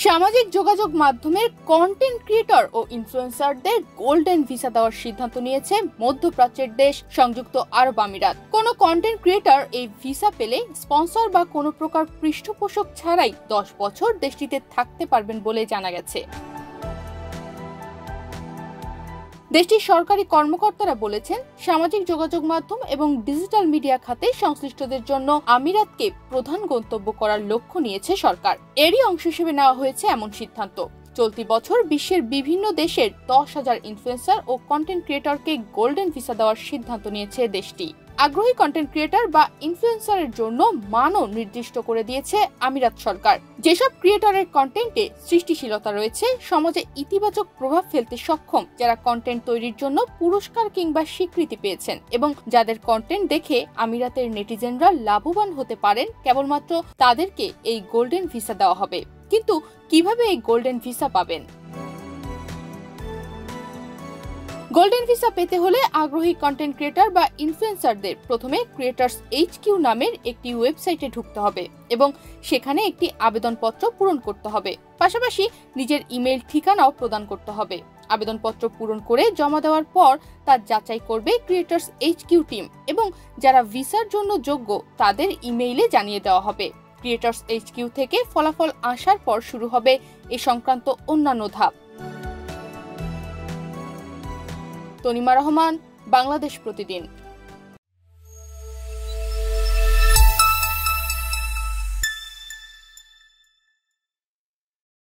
সামাজিক যোগাযোগ মাধ্যমের কন্টেন্ট ক্রিয়েটর ও ইনফ্লুয়েন্সারদের গোল্ডেন ভিসা দেওয়ার সিদ্ধান্ত নিয়েছে মধ্যপ্রাচ্যের দেশ সংযুক্ত আরব আমিরাত। কোনো কন্টেন্ট ক্রিয়েটর এই ভিসা পেলে স্পন্সর বা কোনো প্রকার পৃষ্ঠপোষক ছাড়াই 10 বছর দেশটিতে থাকতে পারবেন বলে জানা গেছে। দেশটির সরকারি কর্মকর্তারা বলেছেন, সামাজিক যোগাযোগ মাধ্যম এবং ডিজিটাল মিডিয়া খাতে সংশ্লিষ্টদের জন্য আমিরাতকে প্রধান গন্তব্য করার লক্ষ্য নিয়েছে সরকার। এরই অংশ হিসেবে নেওয়া হয়েছে এমন সিদ্ধান্ত। চলতি বছর বিশ্বের বিভিন্ন দেশের 10,000 ইনফ্লুয়েন্সার ও কন্টেন্ট ক্রিয়েটরকে গোল্ডেন ভিসা দেওয়ার সিদ্ধান্ত নিয়েছে দেশটি। আগ্রহী কন্টেন্ট ক্রিয়েটর বা ইনফ্লুয়েন্সারের জন্য মানও নির্দিষ্ট করে দিয়েছে আমিরাত সরকার। যেসব ক্রিয়েটরের কন্টেন্টে সৃষ্টিশীলতা রয়েছে, সমাজে ইতিবাচক প্রভাব ফেলতে সক্ষম, যারা কন্টেন্ট তৈরির জন্য পুরস্কার কিংবা স্বীকৃতি পেয়েছেন এবং যাদের কন্টেন্ট দেখে আমিরাতের নেটিজেনরা লাভবান হতে পারেন, কেবলমাত্র তাদেরকে এই গোল্ডেন ভিসা দেওয়া হবে। কিন্তু কিভাবে এই গোল্ডেন ভিসা পাবেন? গোল্ডেন ভিসা পেতে হলে আগ্রহী কন্টেন্ট ক্রিয়েটর বা ইনফ্লুয়েন্সারদের প্রথমে ক্রিয়েটরস HQ নামের একটি ওয়েবসাইটে ঢুকতে হবে এবং সেখানে একটি আবেদনপত্র পূরণ করতে হবে। পাশাপাশি নিজের ইমেইল ঠিকানাও প্রদান করতে হবে। আবেদনপত্র পূরণ করে জমা দেওয়ার পর তা যাচাই করবে ক্রিয়েটরস HQ টিম এবং যারা ভিসার জন্য যোগ্য তাদের ইমেইলে জানিয়ে দেওয়া হবে। ক্রিয়েটরস HQ থেকে ফলাফল আসার পর শুরু হবে এ সংক্রান্ত অন্যান্য ধাপ। তনিমা রহমান, বাংলাদেশ প্রতিদিন।